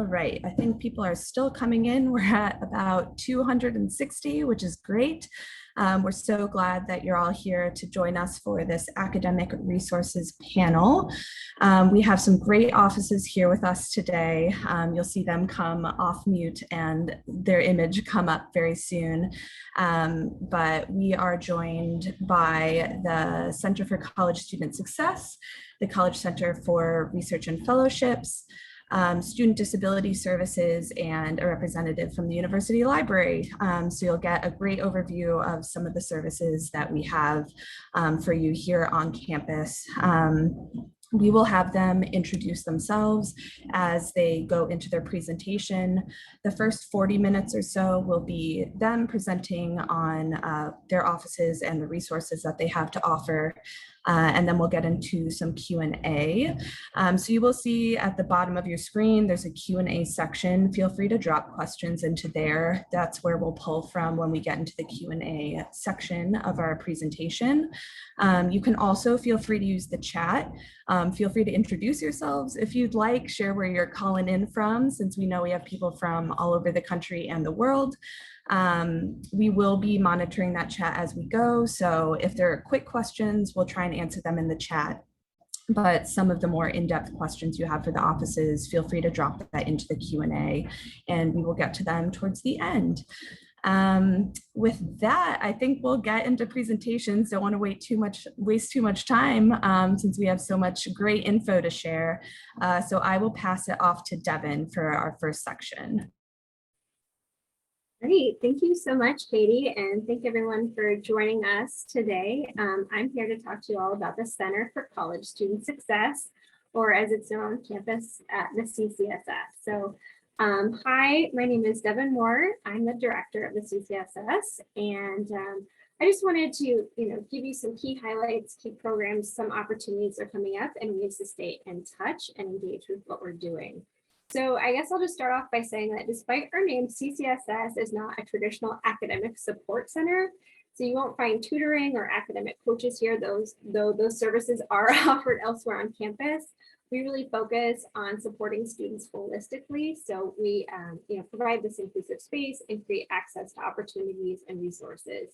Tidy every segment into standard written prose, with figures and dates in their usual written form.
All right, I think people are still coming in. We're at about 260, which is great. We're so glad that you're all here to join us for this academic resources panel. We have some great offices here with us today. You'll see them come off mute and their image come up very soon. But we are joined by the Center for College Student Success, the College Center for Research and Fellowships, Student Disability Services, and a representative from the University Library. So you'll get a great overview of some of the services that we have for you here on campus. We will have them introduce themselves as they go into their presentation. The first 40 minutes or so will be them presenting on their offices and the resources that they have to offer. And then we'll get into some Q&A. So you will see at the bottom of your screen, there's a Q&A section. Feel free to drop questions into there. That's where we'll pull from when we get into the Q&A section of our presentation. You can also feel free to use the chat. Feel free to introduce yourselves if you'd like, share where you're calling in from, since we know we have people from all over the country and the world. We will be monitoring that chat as we go. So if there are quick questions, we'll try and answer them in the chat. But some of the more in-depth questions you have for the offices, feel free to drop that into the Q&A and we will get to them towards the end. With that, I think we'll get into presentations. Don't want to waste too much time since we have so much great info to share. So I will pass it off to Devin for our first section. Great, thank you so much, Katie, and thank everyone for joining us today. I'm here to talk to you all about the Center for College Student Success, or as it's known on campus, at the CCSS. So hi, my name is Devin Moore. I'm the director of the CCSS, and I just wanted to give you some key highlights, key programs, some opportunities are coming up, and ways to stay in touch and engage with what we're doing. So I guess I'll just start off by saying that despite our name, CCSS is not a traditional academic support center. So you won't find tutoring or academic coaches here, though those services are offered elsewhere on campus. We really focus on supporting students holistically. So we provide this inclusive space and create access to opportunities and resources.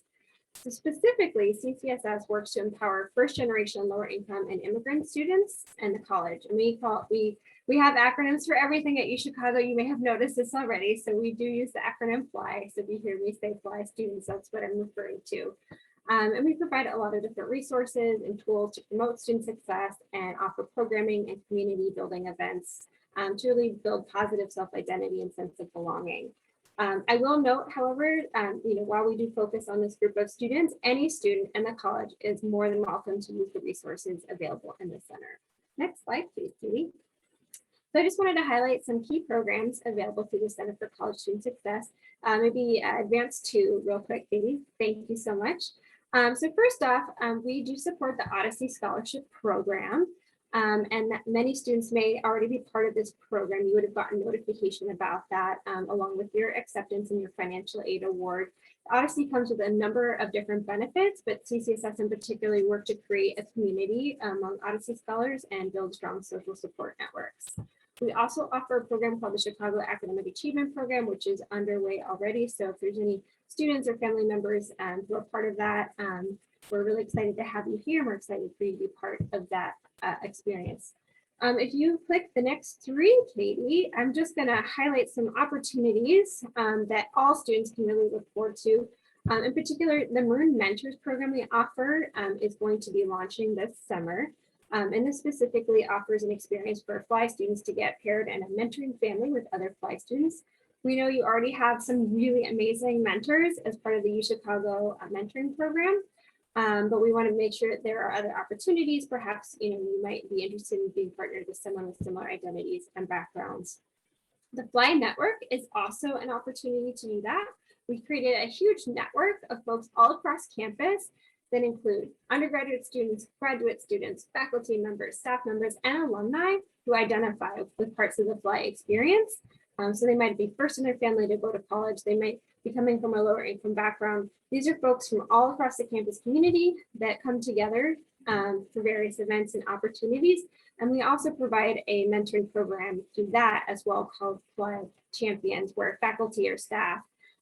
So specifically, CCSS works to empower first-generation, lower-income, and immigrant students and the college. And we have acronyms for everything at UChicago. You may have noticed this already. So we do use the acronym FLY. So if you hear me say FLY students, that's what I'm referring to. And we provide a lot of different resources and tools to promote student success and offer programming and community building events to really build positive self-identity and sense of belonging. I will note, however, while we do focus on this group of students, any student in the college is more than welcome to use the resources available in the center. Next slide, please, Katie. So I just wanted to highlight some key programs available through the Center for College Student Success. Maybe advance to real quick, Katie. Thank you so much. So first off, we do support the Odyssey Scholarship Program. And that many students may already be part of this program. You would have gotten notification about that along with your acceptance and your financial aid award. Odyssey comes with a number of different benefits, but CCSS in particular work to create a community among Odyssey scholars and build strong social support networks. We also offer a program called the Chicago Academic Achievement Program, which is underway already. So if there's any students or family members who are part of that, we're really excited to have you here. We're excited for you to be part of that experience. If you click the next three, Katie, I'm just going to highlight some opportunities that all students can really look forward to. In particular, the Maroon Mentors program we offer is going to be launching this summer. And this specifically offers an experience for FLY students to get paired in a mentoring family with other FLY students. We know you already have some really amazing mentors as part of the UChicago mentoring program. But we want to make sure that there are other opportunities. Perhaps you might be interested in being partnered with someone with similar identities and backgrounds. The FLY network is also an opportunity to do that. We've created a huge network of folks all across campus that include undergraduate students, graduate students, faculty members, staff members, and alumni who identify with parts of the FLY experience. So they might be first in their family to go to college. They might be coming from a lower income background. These are folks from all across the campus community that come together for various events and opportunities And we also provide a mentoring program through that as well called Club Champions, where faculty or staff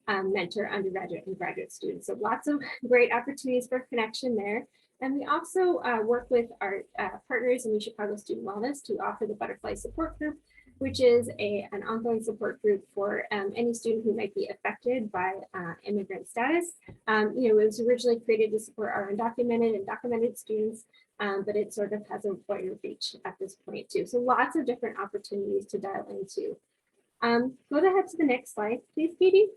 mentor undergraduate and graduate students. So lots of great opportunities for connection there. And we also work with our partners in the Chicago Student Wellness to offer the Butterfly Support Group, which is an ongoing support group for any student who might be affected by immigrant status. It was originally created to support our undocumented and documented students, but it sort of has a wider reach at this point too. So lots of different opportunities to dial into. Go ahead to the next slide, please, Katie.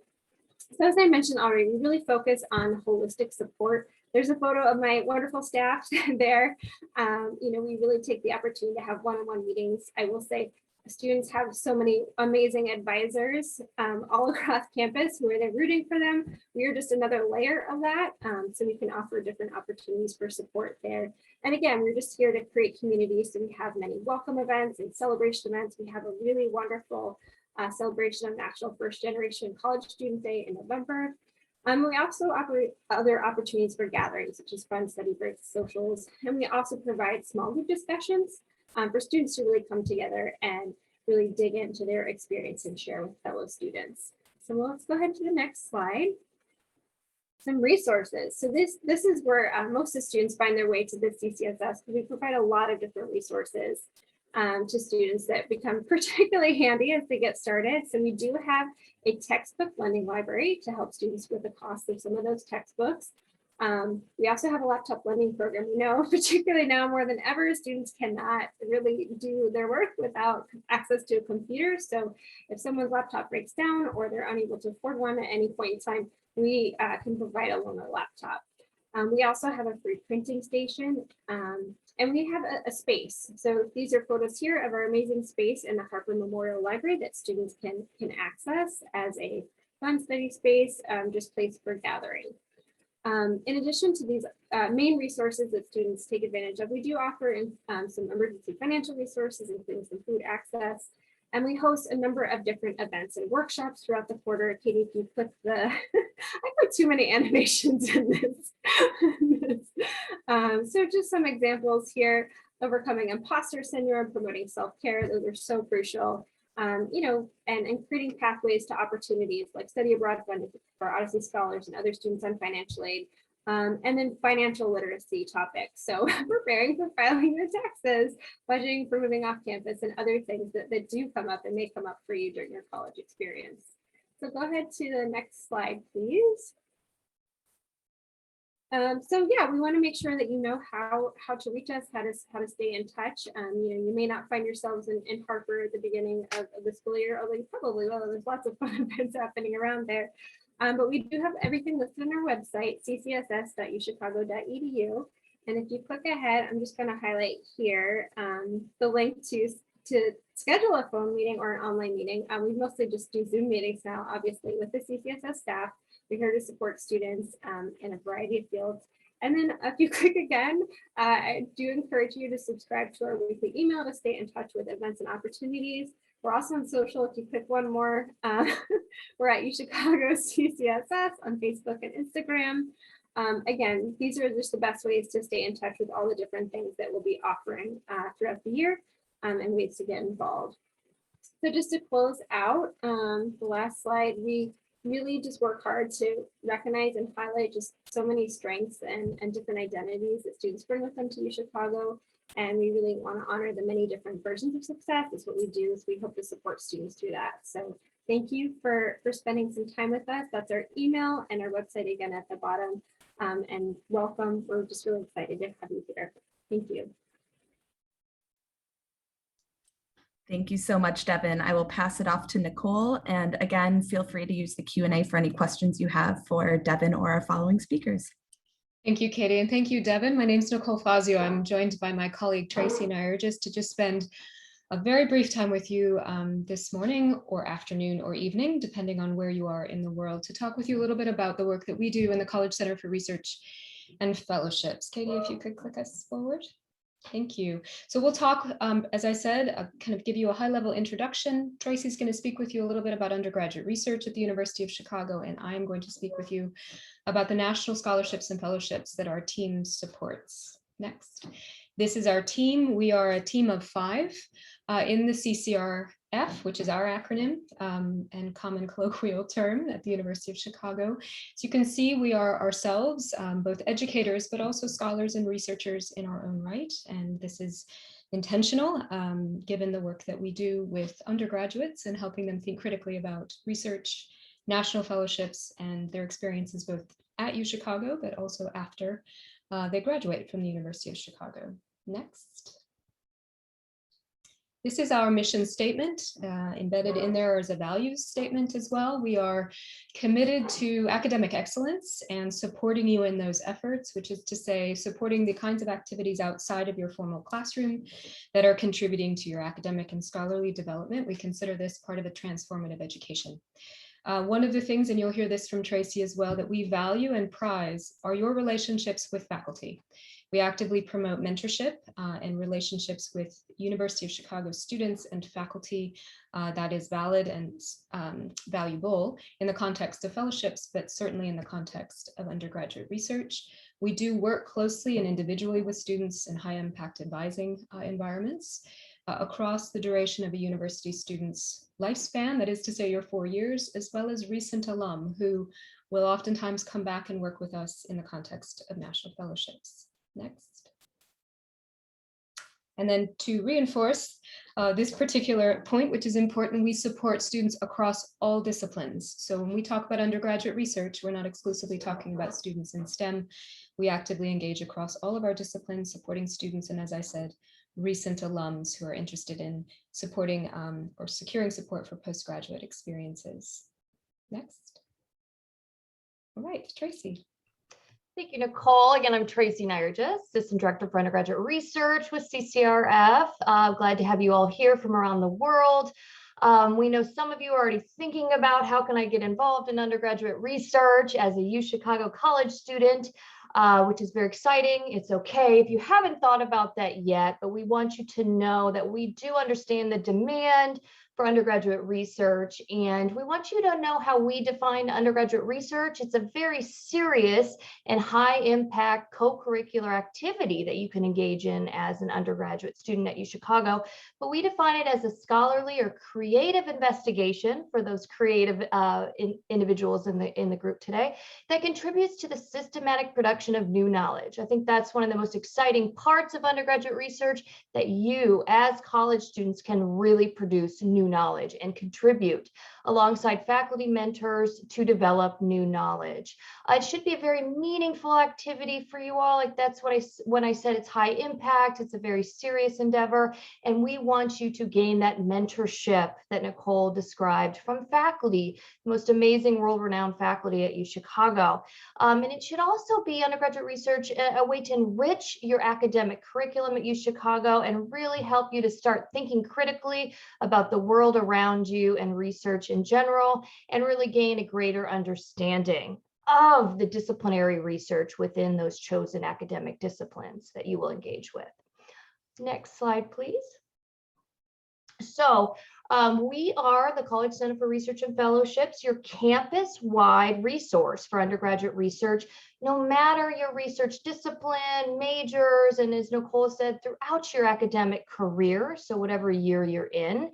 So as I mentioned already, we really focus on holistic support. There's a photo of my wonderful staff there. We really take the opportunity to have one-on-one meetings. I will say students have so many amazing advisors all across campus who are there rooting for them. We are just another layer of that. So we can offer different opportunities for support there. And again, we're just here to create community. So we have many welcome events and celebration events. We have a really wonderful celebration of National First Generation College Student Day in November. We also operate other opportunities for gatherings, such as fun study breaks, socials, and we also provide small group discussions for students to really come together and really dig into their experience and share with fellow students. So let's go ahead to the next slide. Some resources. So this is where most of the students find their way to the CCSS, because we provide a lot of different resources to students that become particularly handy as they get started. So we do have a textbook lending library to help students with the cost of some of those textbooks. We also have a laptop lending program. We know, particularly now more than ever, students cannot really do their work without access to a computer. So if someone's laptop breaks down or they're unable to afford one at any point in time, we can provide a loaner laptop. We also have a free printing station, and we have a space. So these are photos here of our amazing space in the Harper Memorial Library that students can access as a fun study space, just place for gathering. In addition to these main resources that students take advantage of, we do offer some emergency financial resources, including some food access. And we host a number of different events and workshops throughout the quarter. Katie, if you click the, I put too many animations in this. So just some examples here: overcoming imposter syndrome, promoting self-care. Those are so crucial. And creating pathways to opportunities like study abroad funding for Odyssey scholars and other students on financial aid. And then financial literacy topics. So preparing for filing your taxes, budgeting for moving off campus, and other things that do come up and may come up for you during your college experience. So go ahead to the next slide, please. So yeah, we want to make sure that you know how to reach us, how to stay in touch. You may not find yourselves in Harper at the beginning of the school year, although you probably will. There's lots of fun events happening around there. But we do have everything listed on our website, ccss.uchicago.edu. And if you click ahead, I'm just going to highlight here the link to schedule a phone meeting or an online meeting. We mostly just do Zoom meetings now, obviously, with the CCSS staff. We're here to support students in a variety of fields. And then if you click again, I do encourage you to subscribe to our weekly email to stay in touch with events and opportunities. We're also on social. If you click one more, we're at UChicago CCSS on Facebook and Instagram. Again, these are just the best ways to stay in touch with all the different things that we'll be offering throughout the year and ways to get involved. So just to close out, the last slide, we really just work hard to recognize and highlight just so many strengths and different identities that students bring with them to UChicago. And we really want to honor the many different versions of success. That's what we do, is we hope to support students through that. So thank you for spending some time with us. That's our email and our website again at the bottom. And welcome. We're just really excited to have you here. Thank you. Thank you so much, Devin. I will pass it off to Nicole. And again, feel free to use the Q&A for any questions you have for Devin or our following speakers. Thank you, Katie, and thank you, Devin. My name is Nicole Fazio. I'm joined by my colleague, Tracy Nargis, to just spend a very brief time with you this morning or afternoon or evening, depending on where you are in the world, to talk with you a little bit about the work that we do in the College Center for Research and Fellowships. Katie, if you could click us forward. Thank you. So we'll talk, as I said, kind of give you a high-level introduction. Tracy's going to speak with you a little bit about undergraduate research at the University of Chicago, and I'm going to speak with you about the national scholarships and fellowships that our team supports. Next. This is our team. We are a team of 5 in the CCRF, which is our acronym and common colloquial term at the University of Chicago. So you can see we are ourselves, both educators, but also scholars and researchers in our own right. And this is intentional, given the work that we do with undergraduates and helping them think critically about research, national fellowships, and their experiences both at UChicago, but also after they graduate from the University of Chicago. Next. This is our mission statement. Embedded in there is a values statement as well. We are committed to academic excellence and supporting you in those efforts, which is to say supporting the kinds of activities outside of your formal classroom that are contributing to your academic and scholarly development. We consider this part of a transformative education. One of the things, and you'll hear this from Tracy as well, that we value and prize are your relationships with faculty. We actively promote mentorship and relationships with University of Chicago students and faculty that is valid and valuable in the context of fellowships, but certainly in the context of undergraduate research. We do work closely and individually with students in high impact advising environments across the duration of a university student's lifespan, that is to say your 4 years, as well as recent alum who will oftentimes come back and work with us in the context of national fellowships. Next. And then to reinforce this particular point, which is important, we support students across all disciplines. So when we talk about undergraduate research, we're not exclusively talking about students in STEM. We actively engage across all of our disciplines, supporting students, and as I said, recent alums who are interested in supporting or securing support for postgraduate experiences. Next. All right, Tracy. Thank you, Nicole. Again, I'm Tracy Nargis, Assistant Director for Undergraduate Research with CCRF. Glad to have you all here from around the world. We know some of you are already thinking about how can I get involved in undergraduate research as a UChicago college student, which is very exciting. It's okay if you haven't thought about that yet, but we want you to know that we do understand the demand for undergraduate research, and we want you to know how we define undergraduate research. It's a very serious and high impact co-curricular activity that you can engage in as an undergraduate student at UChicago, but we define it as a scholarly or creative investigation for those creative individuals in the group today that contributes to the systematic production of new knowledge. I think that's one of the most exciting parts of undergraduate research, that you as college students can really produce new knowledge and contribute alongside faculty mentors to develop new knowledge. It should be a very meaningful activity for you all. Like that's what when I said it's high impact, it's a very serious endeavor, and we want you to gain that mentorship that Nicole described from faculty, the most amazing world-renowned faculty at UChicago. And it should also be undergraduate research, a way to enrich your academic curriculum at UChicago and really help you to start thinking critically about the world around you and research in general, and really gain a greater understanding of the disciplinary research within those chosen academic disciplines that you will engage with. Next slide, please. So we are the College Center for Research and Fellowships, your campus-wide resource for undergraduate research, no matter your research discipline, majors, and as Nicole said, throughout your academic career, so whatever year you're in.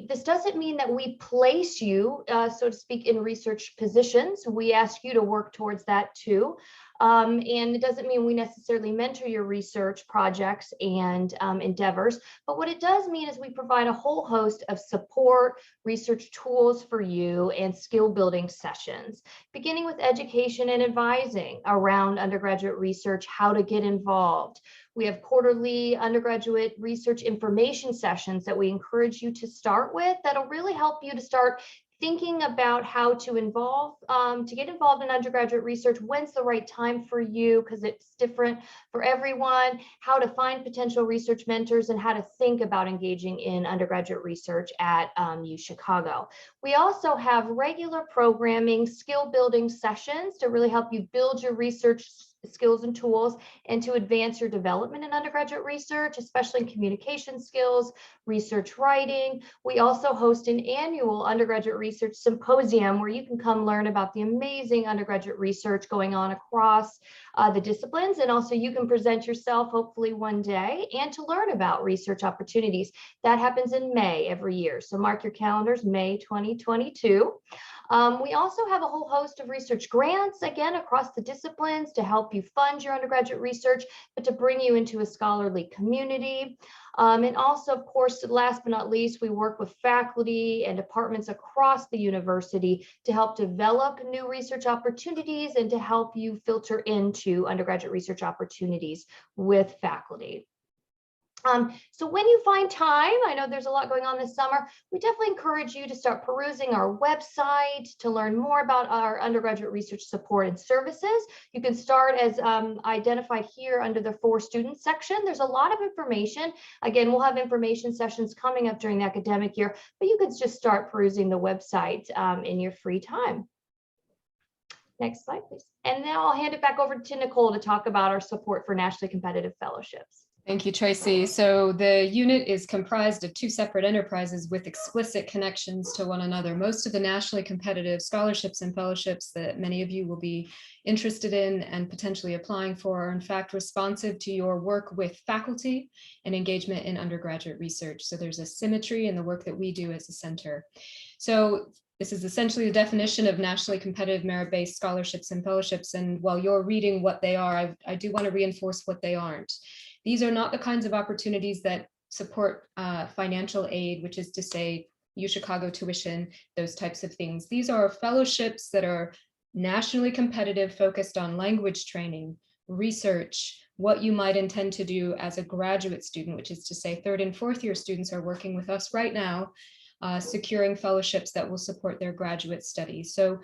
This doesn't mean that we place you, so to speak, in research positions. We ask you to work towards that too. And it doesn't mean we necessarily mentor your research projects and endeavors, but what it does mean is we provide a whole host of support, research tools for you, and skill building sessions, beginning with education and advising around undergraduate research, how to get involved. We have quarterly undergraduate research information sessions that we encourage you to start with that'll really help you to start thinking about how to get involved in undergraduate research, when's the right time for you, because it's different for everyone, how to find potential research mentors, and how to think about engaging in undergraduate research at UChicago. We also have regular programming, skill building sessions to really help you build your research skills and tools, and to advance your development in undergraduate research, especially in communication skills, research writing. We also host an annual undergraduate research symposium where you can come learn about the amazing undergraduate research going on across the disciplines, and also you can present yourself hopefully one day and to learn about research opportunities. That happens in May every year, so mark your calendars, May 2022. We also have a whole host of research grants, again, across the disciplines to help you fund your undergraduate research, but to bring you into a scholarly community. And also, of course, last but not least, we work with faculty and departments across the university to help develop new research opportunities and to help you filter into undergraduate research opportunities with faculty. So when you find time, I know there's a lot going on this summer, we definitely encourage you to start perusing our website to learn more about our undergraduate research support and services. You can start as identified here under the For Students section. There's a lot of information. Again, we'll have information sessions coming up during the academic year, but you could just start perusing the website in your free time. Next slide, please. And now I'll hand it back over to Nicole to talk about our support for nationally competitive fellowships. Thank you, Tracy. So the unit is comprised of two separate enterprises with explicit connections to one another. Most of the nationally competitive scholarships and fellowships that many of you will be interested in and potentially applying for are in fact responsive to your work with faculty and engagement in undergraduate research. So there's a symmetry in the work that we do as a center. So this is essentially the definition of nationally competitive merit-based scholarships and fellowships. And while you're reading what they are, I do want to reinforce what they aren't. These are not the kinds of opportunities that support financial aid, which is to say UChicago tuition, those types of things. These are fellowships that are nationally competitive, focused on language training, research, what you might intend to do as a graduate student, which is to say third and fourth year students are working with us right now, securing fellowships that will support their graduate studies. So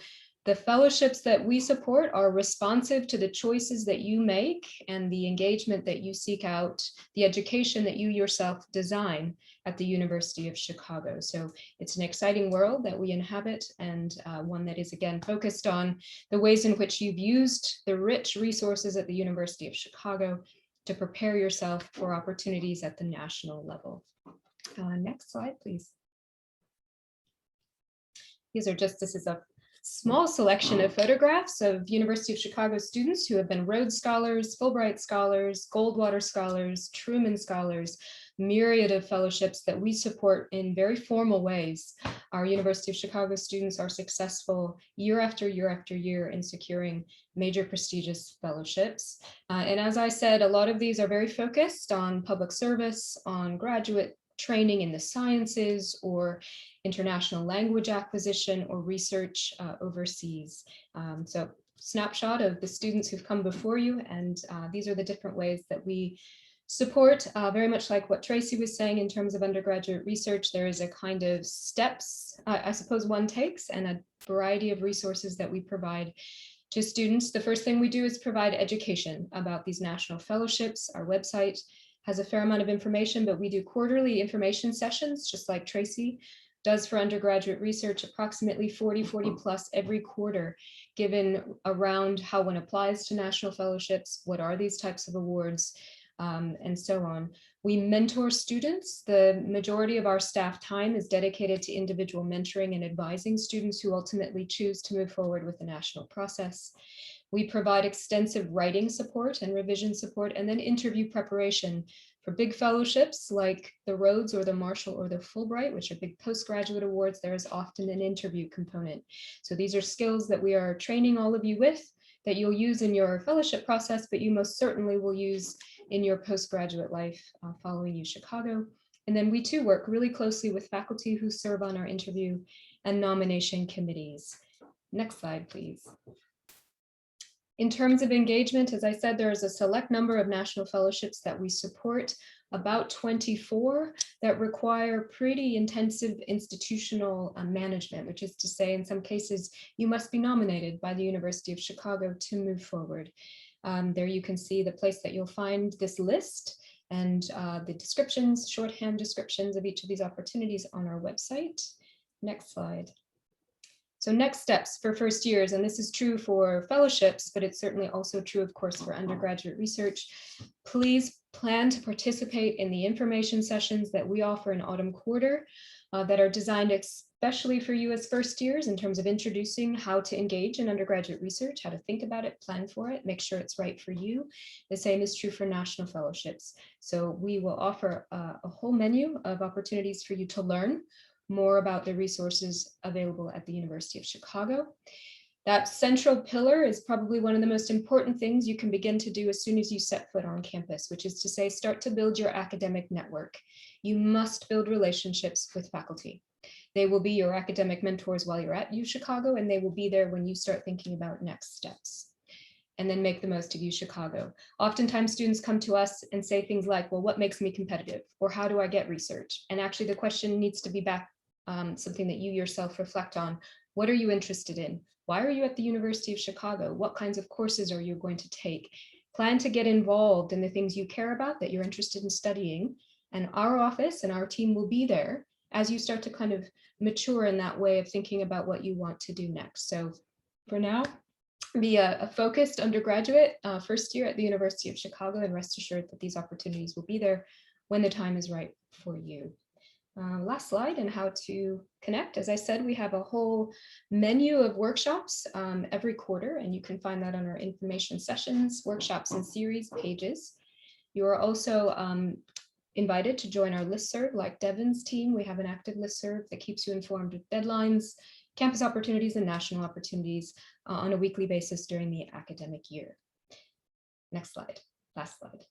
the fellowships that we support are responsive to the choices that you make and the engagement that you seek out, the education that you yourself design at the University of Chicago. So it's an exciting world that we inhabit, and one that is again focused on the ways in which you've used the rich resources at the University of Chicago to prepare yourself for opportunities at the national level. Next slide, please. This is a small selection of photographs of University of Chicago students who have been Rhodes Scholars, Fulbright Scholars, Goldwater Scholars, Truman Scholars, myriad of fellowships that we support in very formal ways. Our University of Chicago students are successful year after year after year in securing major prestigious fellowships. And as I said, a lot of these are very focused on public service, on graduate training in the sciences, or international language acquisition, or research overseas. So snapshot of the students who've come before you, and these are the different ways that we support, very much like what Tracy was saying in terms of undergraduate research. There is a kind of steps, I suppose, one takes, and a variety of resources that we provide to students. The first thing we do is provide education about these national fellowships. Our website has a fair amount of information, but we do quarterly information sessions, just like Tracy does for undergraduate research, approximately 40 plus every quarter, given around how one applies to national fellowships, what are these types of awards, and so on. We mentor students. The majority of our staff time is dedicated to individual mentoring and advising students who ultimately choose to move forward with the national process. We provide extensive writing support and revision support, and then interview preparation for big fellowships like the Rhodes or the Marshall or the Fulbright, which are big postgraduate awards. There is often an interview component. So these are skills that we are training all of you with, that you'll use in your fellowship process, but you most certainly will use in your postgraduate life following UChicago. And then we too work really closely with faculty who serve on our interview and nomination committees. Next slide, please. In terms of engagement, as I said, there is a select number of national fellowships that we support, about 24 that require pretty intensive institutional management, which is to say, in some cases, you must be nominated by the University of Chicago to move forward. There you can see the place that you'll find this list and the descriptions, shorthand descriptions of each of these opportunities on our website. Next slide. So next steps for first years, and this is true for fellowships, but it's certainly also true, of course, for undergraduate research. Please plan to participate in the information sessions that we offer in autumn quarter that are designed especially for you as first years in terms of introducing how to engage in undergraduate research, how to think about it, plan for it, make sure it's right for you. The same is true for national fellowships. So we will offer a whole menu of opportunities for you to learn more about the resources available at the University of Chicago. That central pillar is probably one of the most important things you can begin to do as soon as you set foot on campus, which is to say, start to build your academic network. You must build relationships with faculty. They will be your academic mentors while you're at UChicago, and they will be there when you start thinking about next steps. And then make the most of UChicago. Oftentimes students come to us and say things like, well, what makes me competitive? Or how do I get research? And actually the question needs to be back something that you yourself reflect on. What are you interested in? Why are you at the University of Chicago? What kinds of courses are you going to take? Plan to get involved in the things you care about that you're interested in studying. And our office and our team will be there as you start to kind of mature in that way of thinking about what you want to do next. So for now, be a focused undergraduate first year at the University of Chicago, and rest assured that these opportunities will be there when the time is right for you. Last slide and how to connect. As I said, we have a whole menu of workshops every quarter, and you can find that on our information sessions, workshops, and series pages. You are also invited to join our listserv like Devin's team. We have an active listserv that keeps you informed of deadlines, campus opportunities, and national opportunities on a weekly basis during the academic year. Next slide, last slide.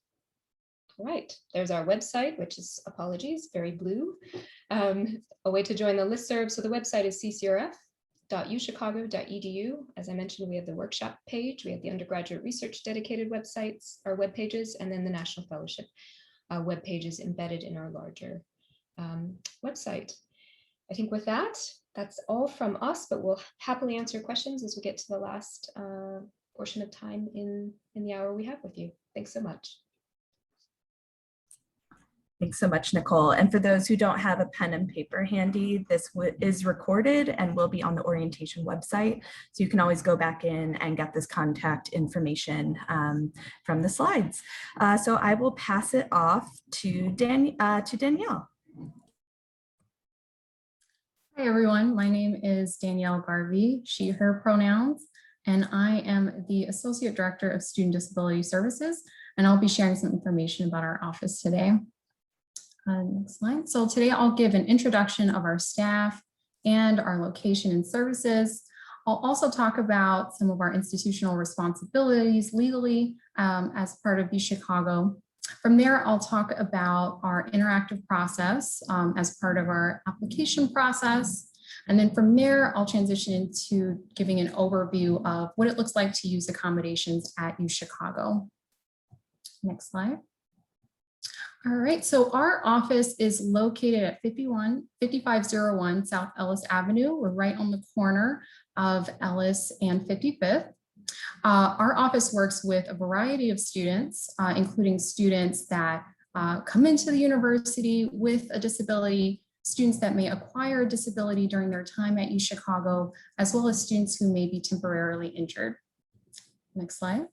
All right, there's our website, which is, apologies, very blue. A way to join the listserv. So the website is ccrf.uchicago.edu. As I mentioned, we have the workshop page, we have the undergraduate research dedicated websites, our web pages, and then the National Fellowship web pages embedded in our larger website. I think with that, that's all from us, but we'll happily answer questions as we get to the last portion of time in the hour we have with you. Thanks so much. Thanks so much, Nicole. And for those who don't have a pen and paper handy, this is recorded and will be on the orientation website. So you can always go back in and get this contact information from the slides. So I will pass it off to Danielle. Hi, everyone. My name is Danielle Garvey, she, her pronouns, and I am the Associate Director of Student Disability Services, and I'll be sharing some information about our office today. Next slide. So today I'll give an introduction of our staff and our location and services. I'll also talk about some of our institutional responsibilities legally as part of UChicago. From there, I'll talk about our interactive process as part of our application process. And then from there, I'll transition into giving an overview of what it looks like to use accommodations at UChicago. Next slide. All right, so our office is located at 5501 South Ellis Avenue. We're right on the corner of Ellis and 55th. Our office works with a variety of students, including students that come into the university with a disability, students that may acquire a disability during their time at UChicago, as well as students who may be temporarily injured. Next slide.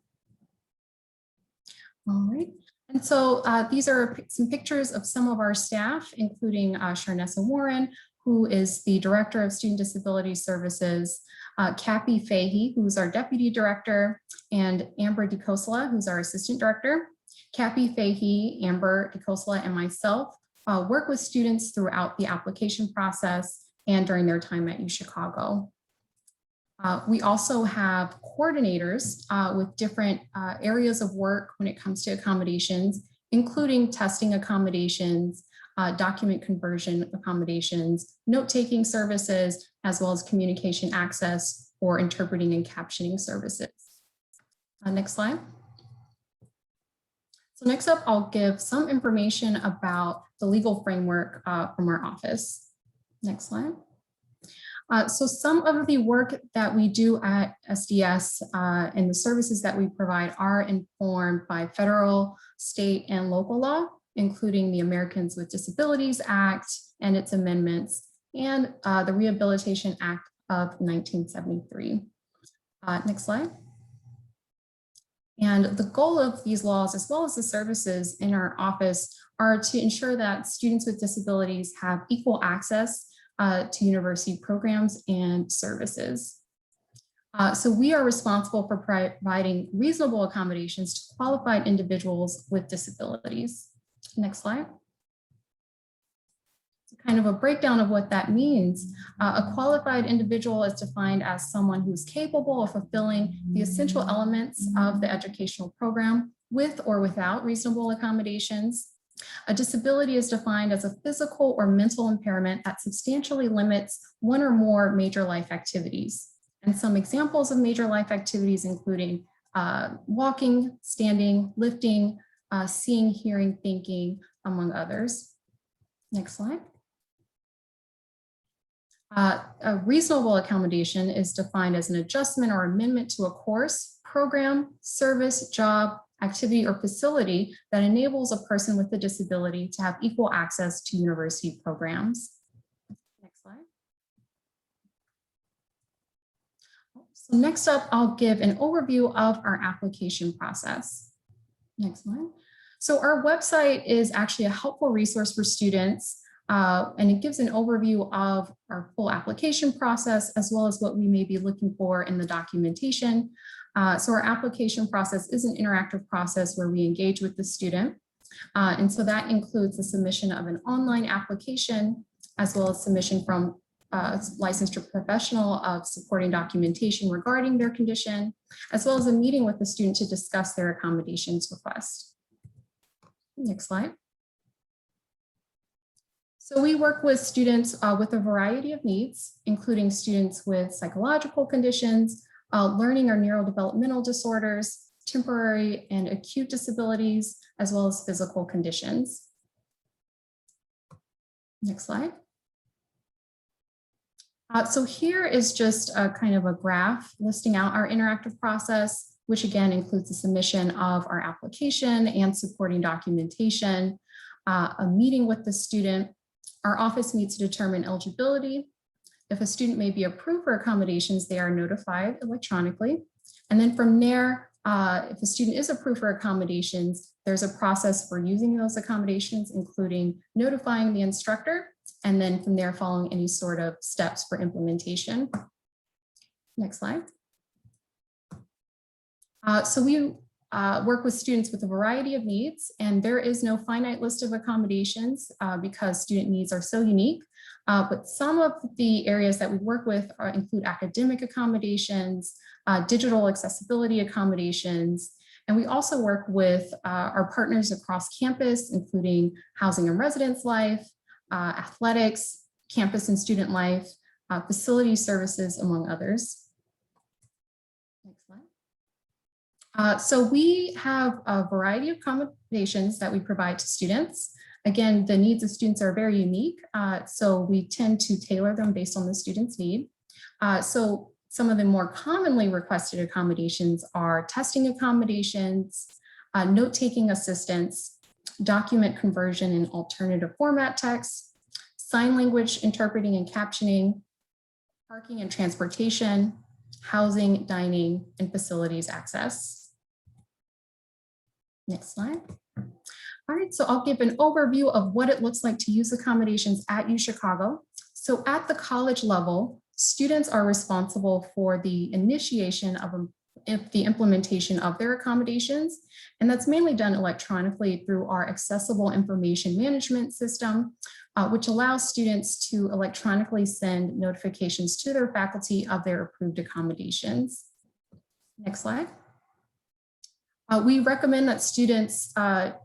All right. And so these are some pictures of some of our staff, including Sharnessa Warren, who is the Director of Student Disability Services, Cappy Fahey, who's our Deputy Director, and Amber DeCosla, who's our Assistant Director. Cappy Fahey, Amber DeCosla, and myself work with students throughout the application process and during their time at UChicago. We also have coordinators with different areas of work when it comes to accommodations, including testing accommodations, document conversion accommodations, note-taking services, as well as communication access or interpreting and captioning services. Next slide. So next up, I'll give some information about the legal framework from our office. Next slide. So some of the work that we do at SDS and the services that we provide are informed by federal, state, and local law, including the Americans with Disabilities Act and its amendments, and the Rehabilitation Act of 1973. Next slide. And the goal of these laws, as well as the services in our office, are to ensure that students with disabilities have equal access to university programs and services. So we are responsible for providing reasonable accommodations to qualified individuals with disabilities. Next slide. Kind of a breakdown of what that means. A qualified individual is defined as someone who's capable of fulfilling the essential elements of the educational program with or without reasonable accommodations. A disability is defined as a physical or mental impairment that substantially limits one or more major life activities. And some examples of major life activities including walking, standing, lifting, seeing, hearing, thinking, among others. Next slide. A reasonable accommodation is defined as an adjustment or amendment to a course, program, service, job, activity, or facility that enables a person with a disability to have equal access to university programs. Next slide. So next up, I'll give an overview of our application process. Next slide. So our website is actually a helpful resource for students, and it gives an overview of our full application process, as well as what we may be looking for in the documentation. So our application process is an interactive process where we engage with the student. And so that includes the submission of an online application, as well as submission from a licensed professional of supporting documentation regarding their condition, as well as a meeting with the student to discuss their accommodations request. Next slide. So we work with students with a variety of needs, including students with psychological conditions, learning or neurodevelopmental disorders, temporary and acute disabilities, as well as physical conditions. Next slide. So here is just a kind of a graph listing out our interactive process, which again includes the submission of our application and supporting documentation, a meeting with the student. Our office meets to determine eligibility. If a student may be approved for accommodations, they are notified electronically. And then from there, if a student is approved for accommodations, there's a process for using those accommodations, including notifying the instructor, and then from there following any sort of steps for implementation. Next slide. So we work with students with a variety of needs, and there is no finite list of accommodations because student needs are so unique. But some of the areas that we work with include academic accommodations, digital accessibility accommodations, and we also work with our partners across campus, including housing and residence life, athletics, campus and student life, facility services, among others. Next slide. So we have a variety of accommodations that we provide to students. Again, the needs of students are very unique, so we tend to tailor them based on the student's need. So some of the more commonly requested accommodations are testing accommodations, note-taking assistance, document conversion in alternative format text, sign language interpreting and captioning, parking and transportation, housing, dining, and facilities access. Next slide. All right, so I'll give an overview of what it looks like to use accommodations at UChicago. So at the college level, students are responsible for the initiation of the implementation of their accommodations, and that's mainly done electronically through our accessible information management system, which allows students to electronically send notifications to their faculty of their approved accommodations. Next slide. We recommend that students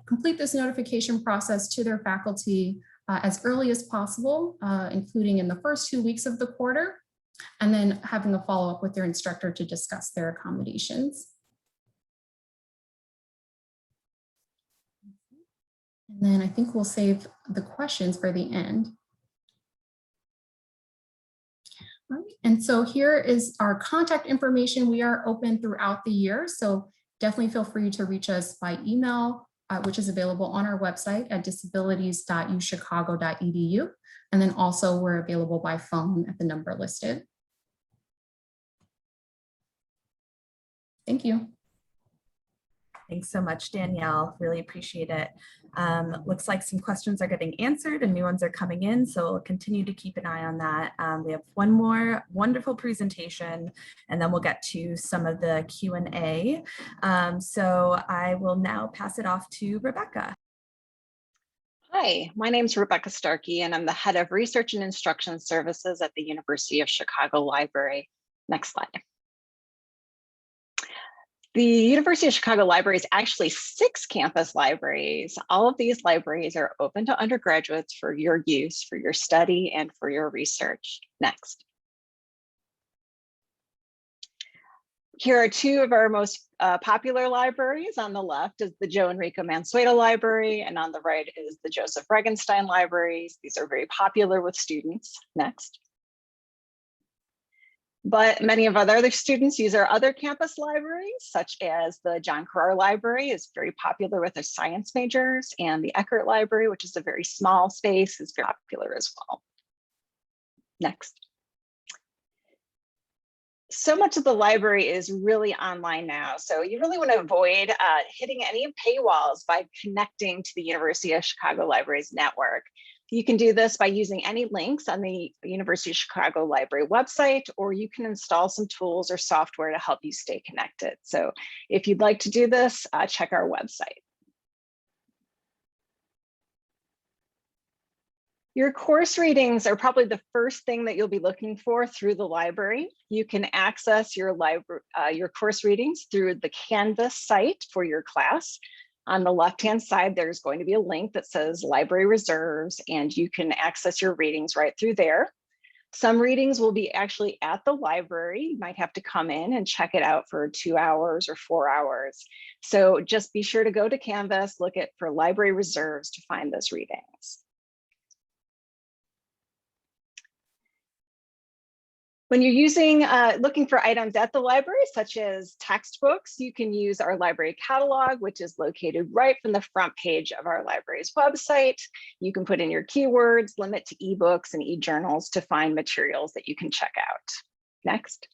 complete this notification process to their faculty as early as possible, including in the first 2 weeks of the quarter, and then having a follow-up with their instructor to discuss their accommodations. And then I think we'll save the questions for the end. All right. And so here is our contact information. We are open throughout the year, so definitely feel free to reach us by email, which is available on our website at disabilities.uchicago.edu. And then also we're available by phone at the number listed. Thank you. Thanks so much, Danielle. Really appreciate it. Looks like some questions are getting answered and new ones are coming in, so we'll continue to keep an eye on that. We have one more wonderful presentation, and then we'll get to some of the Q&A. So I will now pass it off to Rebecca. Hi, my name is Rebecca Starkey, and I'm the head of Research and Instruction Services at the University of Chicago Library. Next slide. The University of Chicago Library is actually 6 campus libraries. All of these libraries are open to undergraduates for your use, for your study, and for your research. Next. Here are 2 of our most popular libraries. On the left is the Joe Enrico Mansueto Library, and on the right is the Joseph Regenstein Libraries. These are very popular with students. Next. But many of our other students use our other campus libraries, such as the John Carrar Library is very popular with their science majors, and the Eckert Library, which is a very small space, is very popular as well. Next. So much of the library is really online now, so you really want to avoid hitting any paywalls by connecting to the University of Chicago Library's network. You can do this by using any links on the University of Chicago Library website, or you can install some tools or software to help you stay connected. So if you'd like to do this, check our website. Your course readings are probably the first thing that you'll be looking for through the library. You can access your course readings through the Canvas site for your class. On the left-hand side, there's going to be a link that says Library Reserves, and you can access your readings right through there. Some readings will be actually at the library. You might have to come in and check it out for 2 hours or 4 hours. So just be sure to go to Canvas, look for Library Reserves to find those readings. When you're looking for items at the library, such as textbooks, you can use our library catalog, which is located right from the front page of our library's website. You can put in your keywords, limit to ebooks and e-journals to find materials that you can check out. Next.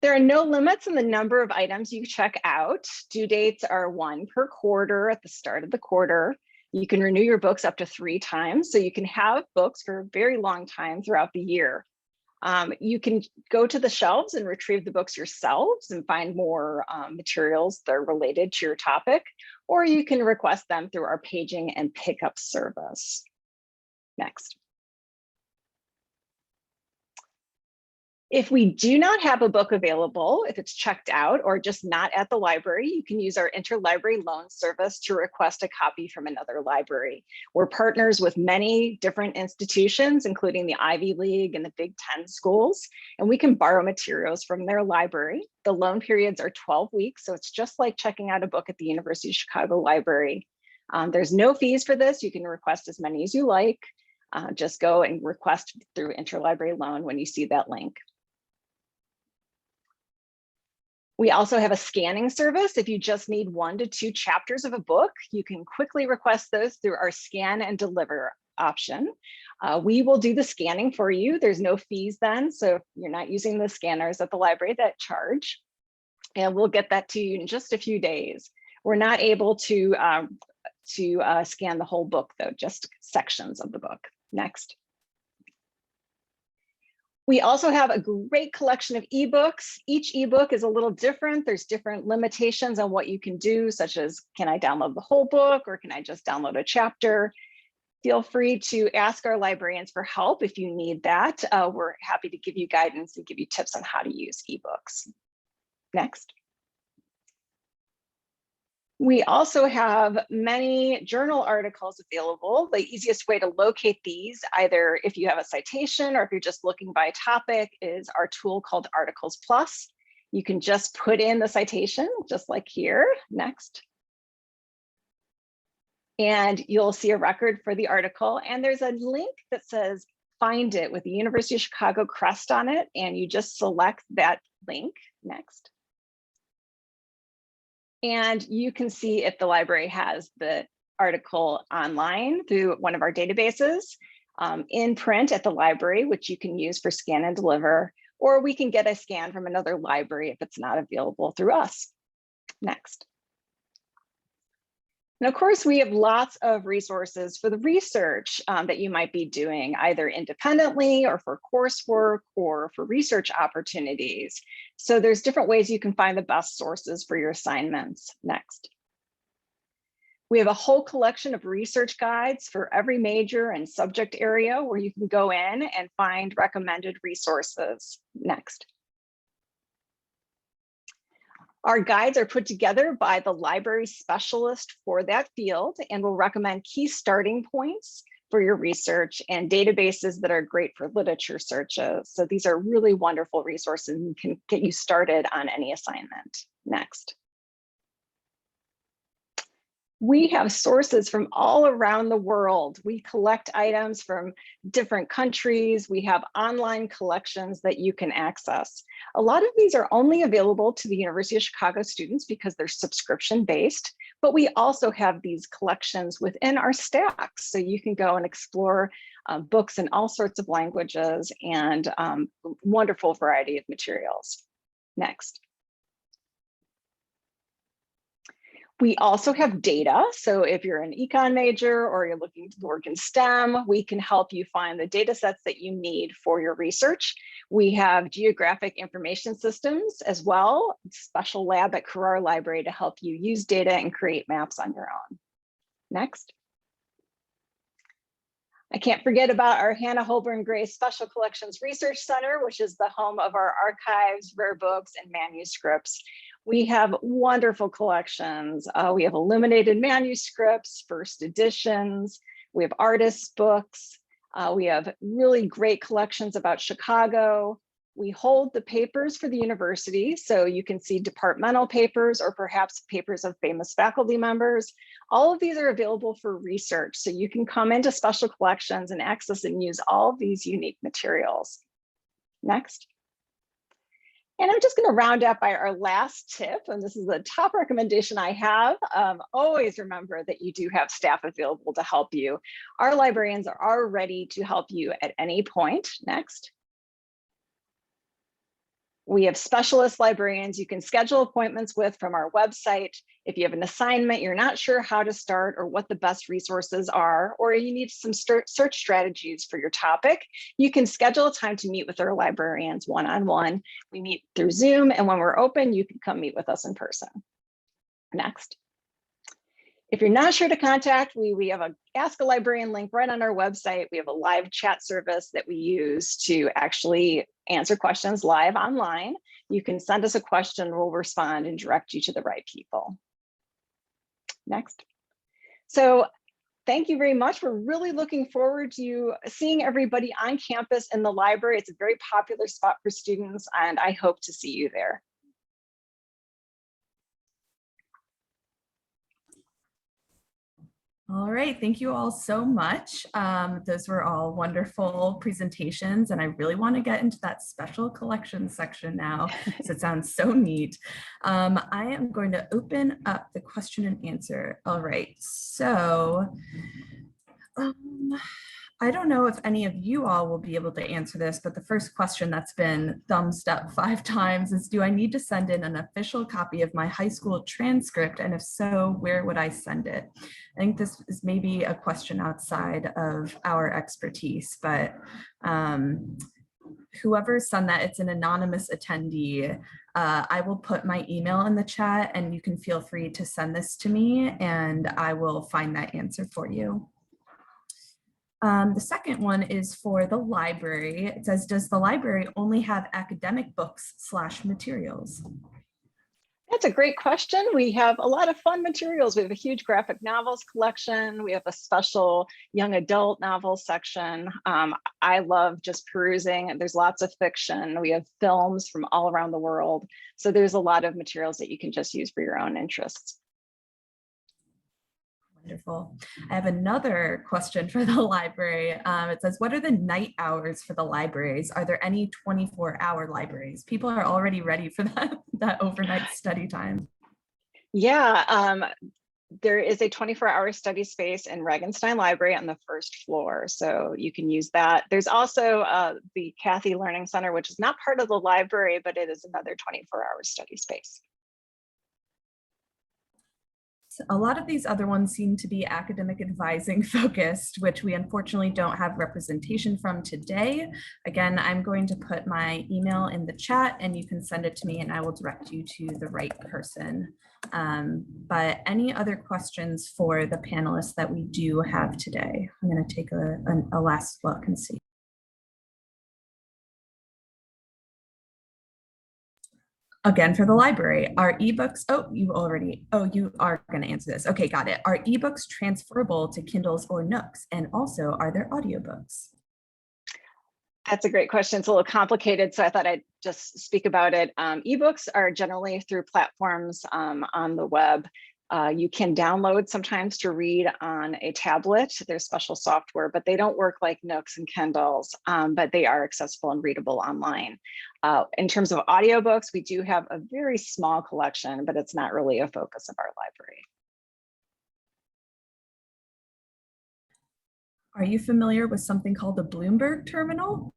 There are no limits in the number of items you check out. Due dates are 1 per quarter at the start of the quarter. You can renew your books up to 3 times, so you can have books for a very long time throughout the year. You can go to the shelves and retrieve the books yourselves and find more materials that are related to your topic, or you can request them through our paging and pickup service. Next. If we do not have a book available, if it's checked out or just not at the library, you can use our interlibrary loan service to request a copy from another library. We're partners with many different institutions, including the Ivy League and the Big Ten schools, and we can borrow materials from their library. The loan periods are 12 weeks, so it's just like checking out a book at the University of Chicago Library. There's no fees for this. You can request as many as you like. Just go and request through interlibrary loan when you see that link. We also have a scanning service. If you just need 1 to 2 chapters of a book, you can quickly request those through our scan and deliver option. We will do the scanning for you. There's no fees then, so if you're not using the scanners at the library that charge, and we'll get that to you in just a few days. We're not able to scan the whole book though, just sections of the book. Next. We also have a great collection of ebooks. Each ebook is a little different. There's different limitations on what you can do, such as, can I download the whole book or can I just download a chapter? Feel free to ask our librarians for help if you need that. We're happy to give you guidance and give you tips on how to use ebooks. Next. We also have many journal articles available. The easiest way to locate these, either if you have a citation or if you're just looking by topic, is our tool called Articles Plus. You can just put in the citation, just like here. Next. And you'll see a record for the article. And there's a link that says Find It with the University of Chicago crest on it. And you just select that link. Next. And you can see if the library has the article online through one of our databases, in print at the library, which you can use for scan and deliver, or we can get a scan from another library if it's not available through us. Next. And of course, we have lots of resources for the research that you might be doing either independently or for coursework or for research opportunities. So there's different ways you can find the best sources for your assignments. Next. We have a whole collection of research guides for every major and subject area where you can go in and find recommended resources. Next. Our guides are put together by the library specialist for that field and will recommend key starting points for your research and databases that are great for literature searches. So these are really wonderful resources and can get you started on any assignment. Next. We have sources from all around the world. We collect items from different countries. We have online collections that you can access. A lot of these are only available to the University of Chicago students because they're subscription based, but we also have these collections within our stacks. So you can go and explore books in all sorts of languages and wonderful variety of materials. Next. We also have data. So if you're an econ major or you're looking to work in STEM, we can help you find the data sets that you need for your research. We have geographic information systems as well, special lab at Carrara Library to help you use data and create maps on your own. Next. I can't forget about our Hannah Holborn Gray Special Collections Research Center, which is the home of our archives, rare books, and manuscripts. We have wonderful collections. We have illuminated manuscripts, first editions. We have artists' books. We have really great collections about Chicago. We hold the papers for the university, so you can see departmental papers or perhaps papers of famous faculty members. All of these are available for research, so you can come into special collections and access and use all of these unique materials. Next. And I'm just going to round up by our last tip, and this is the top recommendation I have. Always remember that you do have staff available to help you. Our librarians are ready to help you at any point. Next. We have specialist librarians you can schedule appointments with from our website. If you have an assignment, you're not sure how to start or what the best resources are, or you need some search strategies for your topic, you can schedule a time to meet with our librarians one-on-one. We meet through Zoom, and when we're open, you can come meet with us in person. Next. If you're not sure to contact, we have a Ask a Librarian link right on our website. We have a live chat service that we use to actually answer questions live online. You can send us a question, we'll respond and direct you to the right people. Next. So thank you very much. We're really looking forward to seeing everybody on campus in the library. It's a very popular spot for students, and I hope to see you there. All right, thank you all so much. Those were all wonderful presentations, and I really want to get into that special collections section now, so it sounds so neat. I am going to open up the question and answer. All right, so I don't know if any of you all will be able to answer this, but the first question that's been thumbs up 5 times is, do I need to send in an official copy of my high school transcript? And if so, where would I send it? I think this is maybe a question outside of our expertise, but whoever's done that, it's an anonymous attendee. I will put my email in the chat and you can feel free to send this to me and I will find that answer for you. The second one is for the library. It says, does the library only have academic books / materials? That's a great question. We have a lot of fun materials. We have a huge graphic novels collection. We have a special young adult novel section. I love just perusing. There's lots of fiction. We have films from all around the world. So there's a lot of materials that you can just use for your own interests. Wonderful. I have another question for the library. It says, what are the night hours for the libraries? Are there any 24-hour libraries? People are already ready for that overnight study time. Yeah, There is a 24-hour study space in Regenstein Library on the first floor, so you can use that. There's also the Kathy Learning Center, which is not part of the library, but it is another 24-hour study space. A lot of these other ones seem to be academic advising focused, which we unfortunately don't have representation from today. Again, I'm going to put my email in the chat and you can send it to me and I will direct you to the right person. But any other questions for the panelists that we do have today? I'm going to take a last look and see. Again, for the library, are ebooks, you are going to answer this. Okay, got it. Are ebooks transferable to Kindles or Nooks? And also, are there audiobooks? That's a great question. It's a little complicated, so I thought I'd just speak about it. Ebooks are generally through platforms on the web. You can download sometimes to read on a tablet. There's special software, but they don't work like Nooks and Kindles, but they are accessible and readable online. In terms of audiobooks, we do have a very small collection, but it's not really a focus of our library. Are you familiar with something called the Bloomberg Terminal?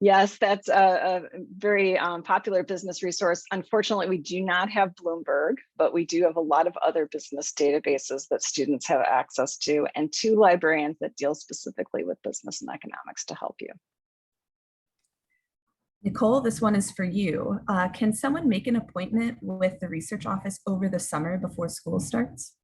Yes, that's a very popular business resource. Unfortunately, we do not have Bloomberg, but we do have a lot of other business databases that students have access to, and 2 librarians that deal specifically with business and economics to help you. Nicole, this one is for you. Can someone make an appointment with the research office over the summer before school starts?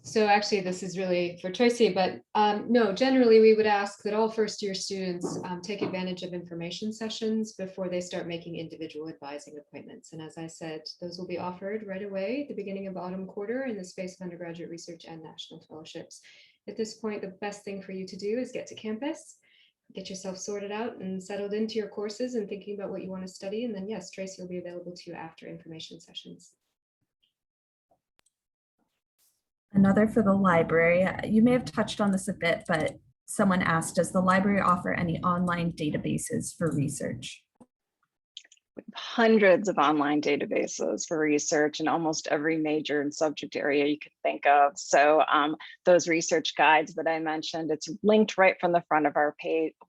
So actually, this is really for Tracy, but no, generally we would ask that all first-year students take advantage of information sessions before they start making individual advising appointments. And as I said, those will be offered right away at the beginning of autumn quarter in the space of undergraduate research and national fellowships. At this point, the best thing for you to do is get to campus, get yourself sorted out and settled into your courses and thinking about what you want to study. And then yes, Tracy will be available to you after information sessions. Another for the library. You may have touched on this a bit, but someone asked, does the library offer any online databases for research? Hundreds of online databases for research in almost every major and subject area you could think of. So those research guides that I mentioned, it's linked right from the front of our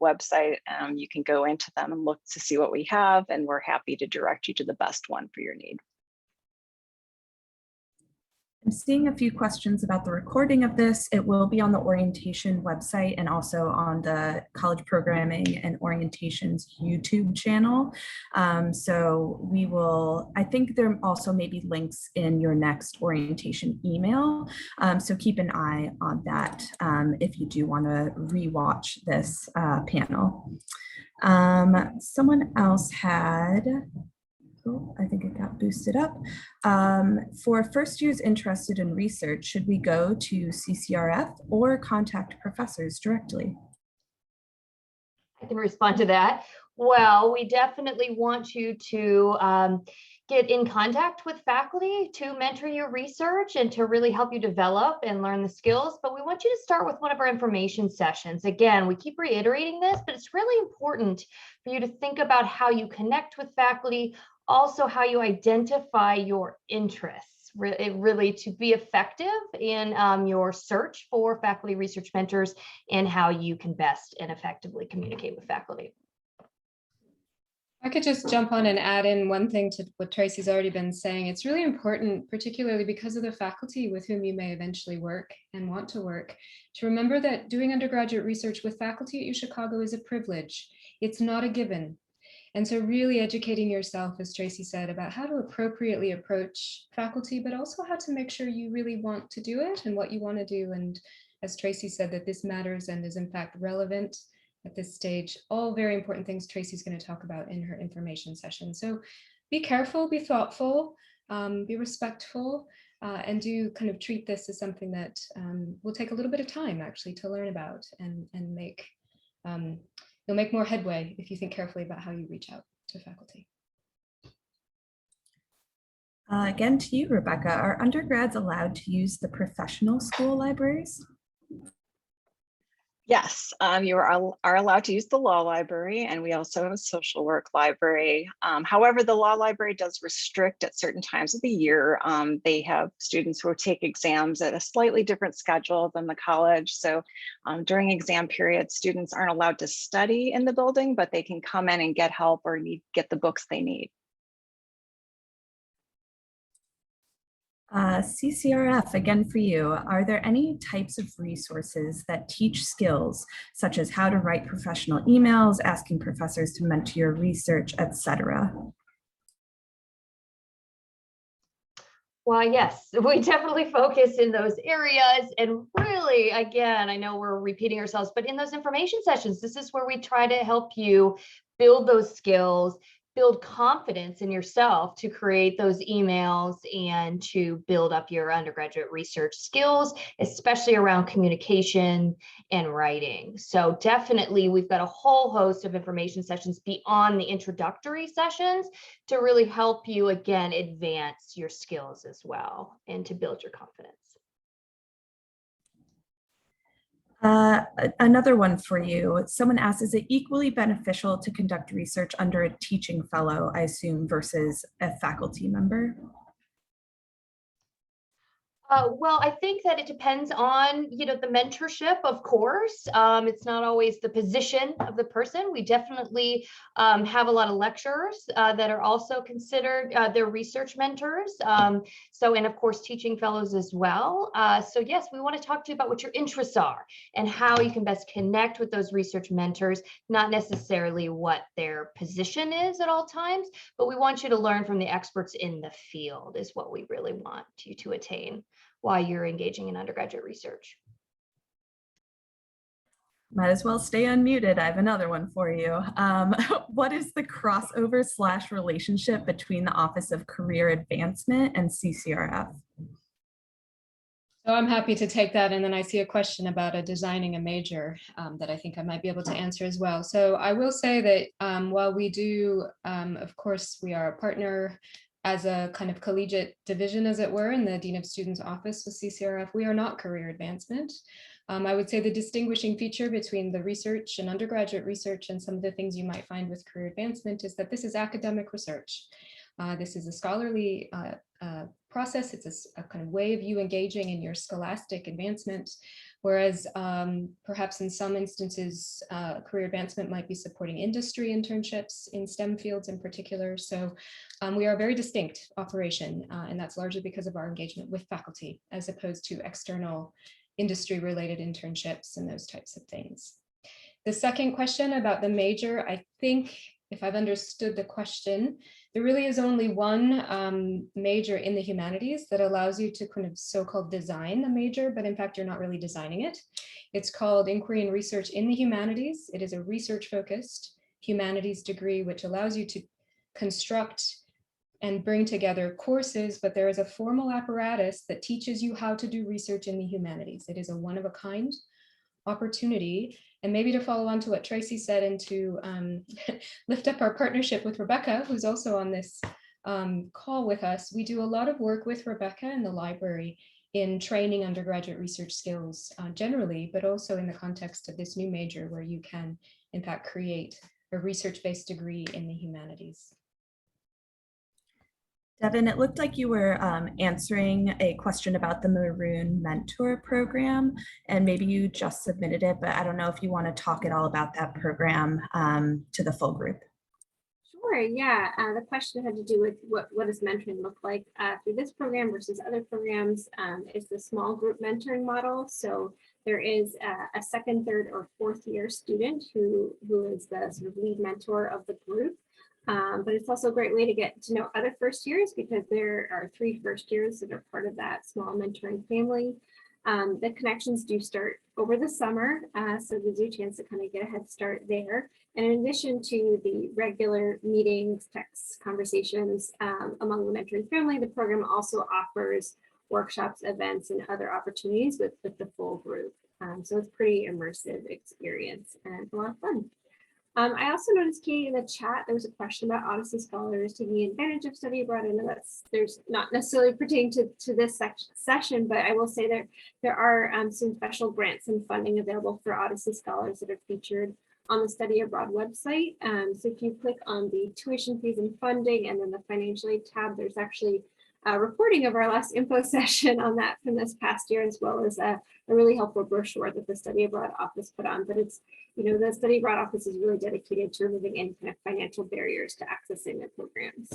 website. You can go into them and look to see what we have, and we're happy to direct you to the best one for your need. I'm seeing a few questions about the recording of this. It will be on the orientation website and also on the College Programming and Orientations YouTube channel. So we will, I think there also may be links in your next orientation email. So keep an eye on that if you do want to rewatch this panel. Someone else had, I think it got boosted up. For first years interested in research, should we go to CCRF or contact professors directly? I can respond to that. Well, we definitely want you to get in contact with faculty to mentor your research and to really help you develop and learn the skills. But we want you to start with one of our information sessions. Again, we keep reiterating this, but it's really important for you to think about how you connect with faculty, also how you identify your interests, really to be effective in your search for faculty research mentors and how you can best and effectively communicate with faculty. I could just jump on and add in one thing to what Tracy's already been saying. It's really important, particularly because of the faculty with whom you may eventually work and want to work, to remember that doing undergraduate research with faculty at UChicago is a privilege. It's not a given. And so really educating yourself, as Tracy said, about how to appropriately approach faculty, but also how to make sure you really want to do it and what you want to do. And as Tracy said, that this matters and is in fact relevant at this stage. All very important things Tracy's going to talk about in her information session. So be careful, be thoughtful, be respectful, and do kind of treat this as something that will take a little bit of time actually to learn about and make you'll make more headway if you think carefully about how you reach out to faculty. Again to you, Rebecca, are undergrads allowed to use the professional school libraries? Yes, you are allowed to use the law library, and we also have a social work library. However, the law library does restrict at certain times of the year. They have students who take exams at a slightly different schedule than the college. So during exam periods, students aren't allowed to study in the building, but they can come in and get help or get the books they need. CCRF, again for you, are there any types of resources that teach skills, such as how to write professional emails, asking professors to mentor your research, etc.? Well, yes, we definitely focus in those areas. And really, again, I know we're repeating ourselves, but in those information sessions, this is where we try to help you build those skills, build confidence in yourself to create those emails and to build up your undergraduate research skills, especially around communication and writing. So definitely, we've got a whole host of information sessions beyond the introductory sessions to really help you, again, advance your skills as well and to build your confidence. Another one for you. Someone asked, is it equally beneficial to conduct research under a teaching fellow, I assume, versus a faculty member? Well, I think that it depends on, the mentorship, of course. It's not always the position of the person. We definitely have a lot of lecturers that are also considered their research mentors. And of course, teaching fellows as well. So yes, we want to talk to you about what your interests are and how you can best connect with those research mentors, not necessarily what their position is at all times, but we want you to learn from the experts in the field is what we really want you to attain while you're engaging in undergraduate research. Might as well stay unmuted. I have another one for you. What is the crossover / relationship between the Office of Career Advancement and CCRF? So I'm happy to take that. And then I see a question about designing a major that I think I might be able to answer as well. So I will say that while we do, of course, we are a partner as a kind of collegiate division, as it were, in the Dean of Students office with CCRF, we are not career advancement. I would say the distinguishing feature between the research and undergraduate research and some of the things you might find with career advancement is that this is academic research. This is a scholarly process. It's a kind of way of you engaging in your scholastic advancement, whereas perhaps in some instances, career advancement might be supporting industry internships in STEM fields in particular. So we are a very distinct operation, and that's largely because of our engagement with faculty as opposed to external industry-related internships and those types of things. The second question about the major, I think if I've understood the question, there really is only one major in the humanities that allows you to kind of so-called design a major, but in fact, you're not really designing it. It's called Inquiry and Research in the Humanities. It is a research-focused humanities degree, which allows you to construct and bring together courses, but there is a formal apparatus that teaches you how to do research in the humanities. It is a one-of-a-kind opportunity. And maybe to follow on to what Tracy said and to lift up our partnership with Rebecca, who's also on this call with us, we do a lot of work with Rebecca and the library in training undergraduate research skills generally, but also in the context of this new major where you can, in fact, create a research-based degree in the humanities. Devin, it looked like you were answering a question about the Maroon mentor program, and maybe you just submitted it, but I don't know if you want to talk at all about that program to the full group. Sure, yeah. The question had to do with what does mentoring look like through this program versus other programs. It's the small group mentoring model. So there is a second, third, or fourth year student who is the sort of lead mentor of the group. But it's also a great way to get to know other first years because there are 3 first years that are part of that small mentoring family. The connections do start over the summer, so gives you a chance to kind of get a head start there. And in addition to the regular meetings, texts, conversations among the mentoring family, the program also offers workshops, events, and other opportunities with the full group. So it's a pretty immersive experience and a lot of fun. I also noticed, Katie, in the chat, there was a question about Odyssey Scholars taking advantage of study abroad. I know there's not necessarily pertaining to this session, but I will say there are some special grants and funding available for Odyssey Scholars that are featured on the study abroad website. So if you click on the tuition fees and funding and then the financial aid tab, there's actually a recording of our last info session on that from this past year, as well as a really helpful brochure that the study abroad office put on. But it's, the study abroad office is really dedicated to removing any kind of financial barriers to accessing the programs.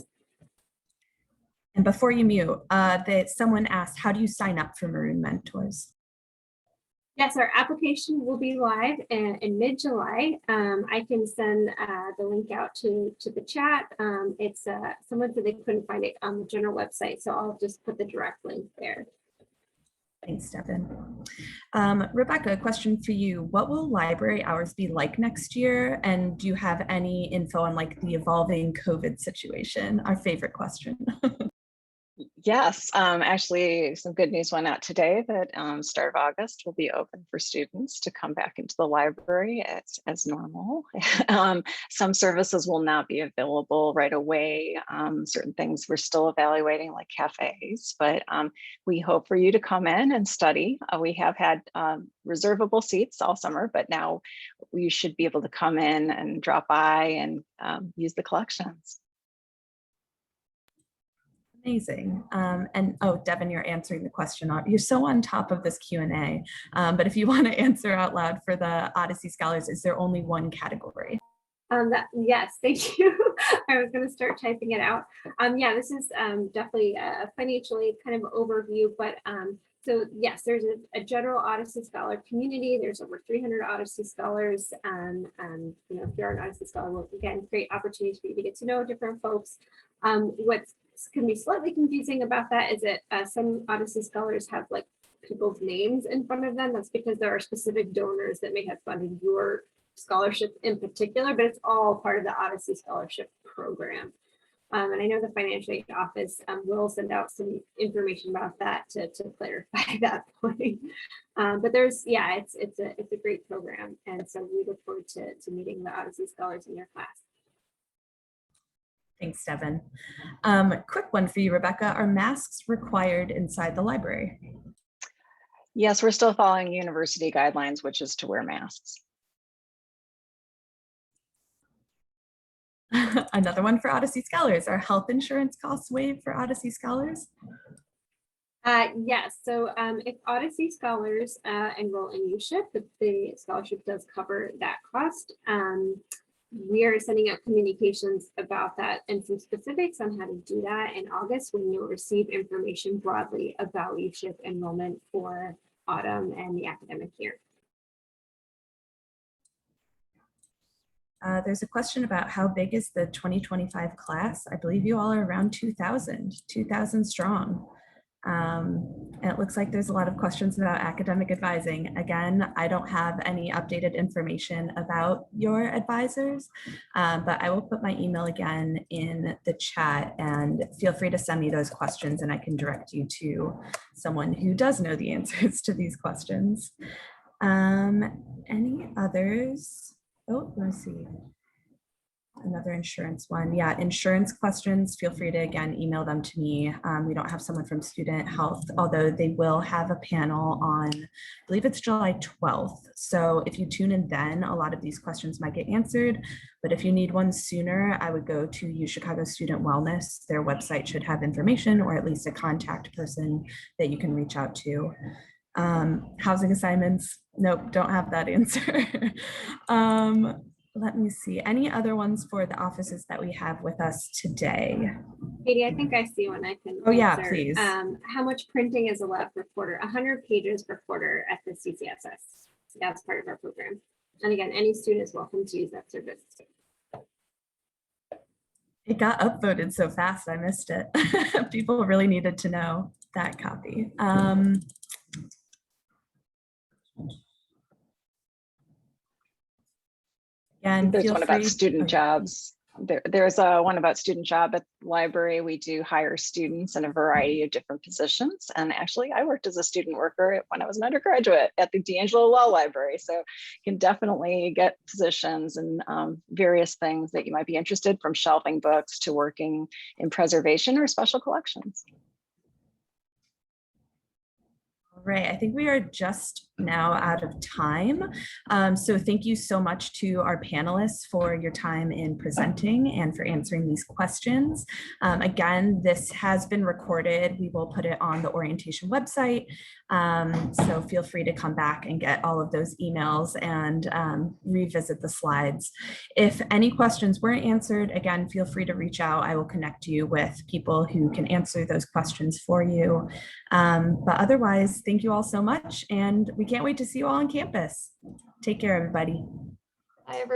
And before you mute, someone asked, how do you sign up for Maroon Mentors? Yes, our application will be live in mid-July. I can send the link out to the chat. It's someone said they couldn't find it on the general website, so I'll just put the direct link there. Thanks, Devin. Rebecca, a question for you. What will library hours be like next year? And do you have any info on like the evolving COVID situation? Our favorite question. Yes, actually, some good news went out today that start of August will be open for students to come back into the library as normal. Some services will not be available right away. Certain things we're still evaluating, like cafes, but we hope for you to come in and study. We have had reservable seats all summer, but now you should be able to come in and drop by and use the collections. Amazing. And oh, Devin, you're answering the question. You're so on top of this Q&A. But if you want to answer out loud for the Odyssey Scholars, is there only one category? Yes, thank you. I was going to start typing it out. Yeah, this is definitely a financial aid kind of overview, but so yes, there's a general Odyssey Scholar community. There's over 300 Odyssey Scholars. If you're an Odyssey Scholar, well, again, great opportunities for you to get to know different folks. What's can be slightly confusing about that is that some Odyssey Scholars have like people's names in front of them. That's because there are specific donors that may have funded your scholarship in particular, but it's all part of the Odyssey Scholarship Program. And I know the financial aid office will send out some information about that to clarify that point. But there's, yeah, it's a great program. And so we look forward to meeting the Odyssey Scholars in your class. Thanks, Devin. Quick one for you, Rebecca. Are masks required inside the library? Yes, we're still following university guidelines, which is to wear masks. Another one for Odyssey Scholars. Are health insurance costs waived for Odyssey Scholars? Yes, so if Odyssey Scholars enroll in USHIP, the scholarship does cover that cost. We are sending out communications about that and some specifics on how to do that in August when you'll receive information broadly about USHIP enrollment for autumn and the academic year. There's a question about how big is the 2025 class? I believe you all are around 2,000 strong. And it looks like there's a lot of questions about academic advising. Again, I don't have any updated information about your advisors, but I will put my email again in the chat and feel free to send me those questions and I can direct you to someone who does know the answers to these questions. Any others? Oh, let's see. Another insurance one. Yeah, insurance questions, feel free to, again, email them to me. We don't have someone from Student Health, although they will have a panel on, I believe it's July 12th. So if you tune in then, a lot of these questions might get answered. But if you need one sooner, I would go to UChicago Student Wellness. Their website should have information or at least a contact person that you can reach out to. Housing assignments, nope, don't have that answer. Let me see, any other ones for the offices that we have with us today? Katie, I think I see one I can Oh yeah, answer. please. How much printing is allowed per quarter? 100 pages per quarter at the CCSS. That's part of our program. And again, any student is welcome to use that service. It got upvoted so fast, I missed it. People really needed to know that copy. And there's one about student jobs. There's one about student job at the library. We do hire students in a variety of different positions. And actually, I worked as a student worker when I was an undergraduate at the D'Angelo Law Library. So you can definitely get positions and various things that you might be interested, from shelving books to working in preservation or special collections. Right, I think we are just now out of time. So thank you so much to our panelists for your time in presenting and for answering these questions. Again, this has been recorded. We will put it on the orientation website. So feel free to come back and get all of those emails and revisit the slides. If any questions weren't answered, again, feel free to reach out. I will connect you with people who can answer those questions for you. But otherwise, thank you all so much. And we can't wait to see you all on campus. Take care, everybody. Hi, everyone.